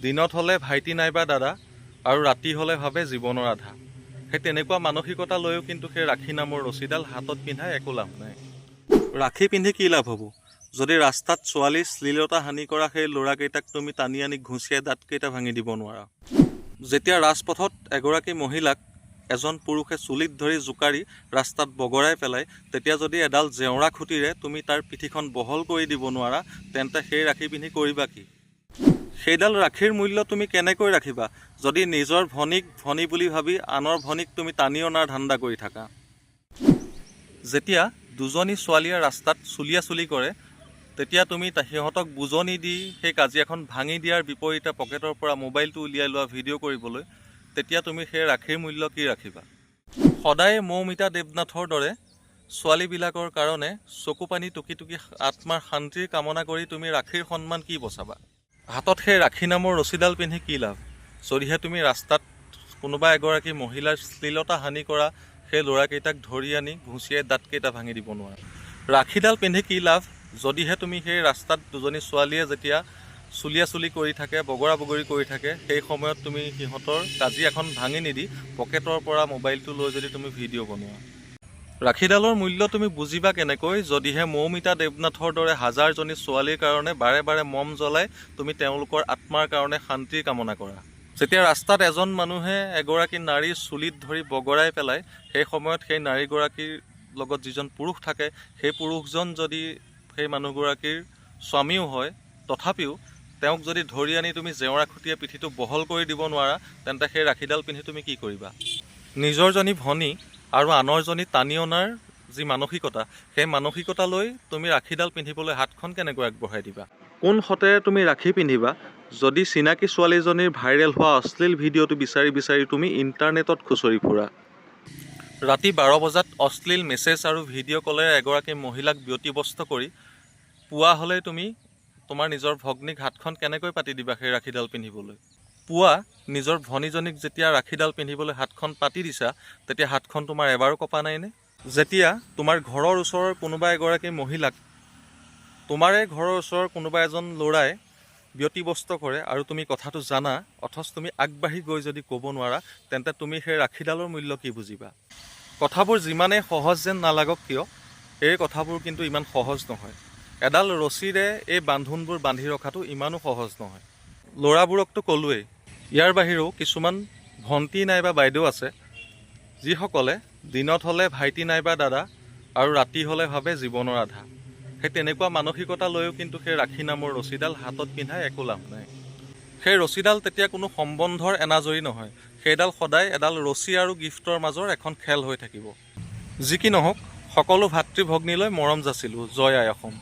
দিনত হ'লে ভাইটি নাইবা দাদা আৰু ৰাতি হ'লে ভাবে জীৱনৰ আধা। সেই তেনেকুৱা মানসিকতা লৈও কিন্তু সেই ৰাখী নামৰ ৰছীডাল হাতত পিন্ধাই একো লাভ নাই। ৰাখী পিন্ধি কি লাভ হ'ব যদি ৰাস্তাত ছোৱালীৰ শ্লীলতা হানি কৰা সেই ল'ৰাকেইটাক তুমি টানি আনি ঘুচিয়াই দাঁতকেইটা ভাঙি দিব নোৱাৰা। যেতিয়া ৰাজপথত এগৰাকী মহিলাক এজন পুৰুষে চুলিত ধৰি জোকাৰি ৰাস্তাত বগৰাই পেলাই, তেতিয়া যদি এডাল জেওৰা খুঁটিৰে তুমি তাৰ পিঠিখন বহল কৰি দিব নোৱাৰা, তেন্তে সেই ৰাখী পিন্ধি কৰিবা কি? সেইডাল ৰাখীৰ মূল্য তুমি কেনেকৈ ৰাখিবা যদি নিজৰ ভনীক ভনী বুলি ভাবি আনৰ ভনীক তুমি টানি অনাৰ ধান্দা কৰি থাকা? যেতিয়া দুজনী ছোৱালীয়ে ৰাস্তাত চুলিয়া চুলি কৰে, তেতিয়া তুমি সিহঁতক বুজনি দি সেই কাজিয়াখন ভাঙি দিয়াৰ বিপৰীতে পকেটৰ পৰা মোবাইলটো উলিয়াই লোৱা ভিডিঅ' কৰিবলৈ, তেতিয়া তুমি সেই ৰাখীৰ মূল্য কি ৰাখিবা? সদায়ে মৌমিতা দেৱনাথৰ দৰে ছোৱালীবিলাকৰ কাৰণে চকু পানী টুকি টুকি আত্মাৰ শান্তিৰ কামনা কৰি তুমি ৰাখীৰ সন্মান কি বচাবা? হাতত সেই ৰাখী নামৰ ৰছীডাল পিন্ধি কি লাভ যদিহে তুমি ৰাস্তাত কোনোবা এগৰাকী মহিলাৰ শ্লীলতা হানি কৰা সেই ল'ৰাকেইটাক ধৰি আনি ঘুচিয়াই দাঁতকেইটা ভাঙি দিব নোৱাৰা? ৰাখীডাল পিন্ধি কি লাভ যদিহে তুমি সেই ৰাস্তাত দুজনী ছোৱালীয়ে যেতিয়া চুলিয়া চুলি কৰি থাকে, বগৰা বগৰী কৰি থাকে, সেই সময়ত তুমি সিহঁতৰ কাজিয়াখন ভাঙি নিদি পকেটৰ পৰা মোবাইলটো লৈ যদি তুমি ভিডিঅ' বনোৱা? ৰাখীডালৰ মূল্য তুমি বুজিবা কেনেকৈ যদিহে মৌমিতা দেৱনাথৰ দৰে হাজাৰজনী ছোৱালীৰ কাৰণে বাৰে বাৰে মম জ্বলাই তুমি তেওঁলোকৰ আত্মাৰ কাৰণে শান্তিৰ কামনা কৰা? যেতিয়া ৰাস্তাত এজন মানুহে এগৰাকী নাৰীৰ চুলিত ধৰি বগৰাই পেলাই, সেই সময়ত সেই নাৰীগৰাকীৰ লগত যিজন পুৰুষ থাকে, সেই পুৰুষজন যদি সেই মানুহগৰাকীৰ স্বামীও হয়, তথাপিও তেওঁক যদি ধৰি আনি তুমি জেওৰা খুটিয়ে পিঠিটো বহল কৰি দিব নোৱাৰা, তেন্তে সেই ৰাখীডাল পিন্ধি তুমি কি কৰিবা? নিজৰজনী ভনী আৰু আনৰজনী টানি অনাৰ যি মানসিকতা, সেই মানসিকতা লৈ তুমি ৰাখীডাল পিন্ধিবলৈ হাতখন কেনেকৈ আগবঢ়াই দিবা? কোন সতেৰে তুমি ৰাখী পিন্ধিবা যদি চিনাকি ছোৱালীজনীৰ ভাইৰেল হোৱা অশ্লীল ভিডিঅ'টো বিচাৰি বিচাৰি তুমি ইণ্টাৰনেটত খুচৰি ফুৰা? ৰাতি 12 বজাত অশ্লীল মেছেজ আৰু ভিডিঅ' কলেৰে এগৰাকী মহিলাক ব্যতিব্যস্ত কৰি পুৱা হ'লে তুমি তোমাৰ নিজৰ ভগ্নীক হাতখন কেনেকৈ পাতি দিবা সেই ৰাখীডাল পিন্ধিবলৈ? পুৱা নিজৰ ভনীজনীক যেতিয়া ৰাখীডাল পিন্ধিবলৈ হাতখন পাতি দিছা, তেতিয়া হাতখন তোমাৰ এবাৰো কঁপা নাইনে? যেতিয়া তোমাৰ ঘৰৰ ওচৰৰ কোনোবা এগৰাকী মহিলাক তোমাৰে ঘৰৰ ওচৰৰ কোনোবা এজন ল'ৰাই ব্যতিব্যস্ত কৰে আৰু তুমি কথাটো জানা, অথচ তুমি আগবাঢ়ি গৈ যদি ক'ব নোৱাৰা, তেন্তে তুমি সেই ৰাখীডালৰ মূল্য কি বুজিবা? কথাবোৰ যিমানেই সহজ যেন নালাগক কিয়, এই কথাবোৰ কিন্তু ইমান সহজ নহয়। এডাল ৰছীৰে এই বান্ধোনবোৰ বান্ধি ৰখাটো ইমানো সহজ নহয়। ল'ৰাবোৰকতো ক'লোৱেই, ইয়াৰ বাহিৰেও কিছুমান ভণ্টি নাইবা বাইদেউ আছে যিসকলে দিনত হ'লে ভাইটি নাইবা দাদা আৰু ৰাতি হ'লে ভাবে জীৱনৰ আধা। সেই তেনেকুৱা মানসিকতা লৈও কিন্তু সেই ৰাখী নামৰ ৰছীডাল হাতত পিন্ধাই একো লাভ নাই। সেই ৰছীডাল তেতিয়া কোনো সম্বন্ধৰ এনাজৰি নহয়, সেইডাল সদায় এডাল ৰছী আৰু গিফ্টৰ মাজৰ এখন খেল হৈ থাকিব। যি কি নহওক, সকলো ভাতৃ ভগ্নীলৈ মৰম যাচিলোঁ। জয় আই অসম।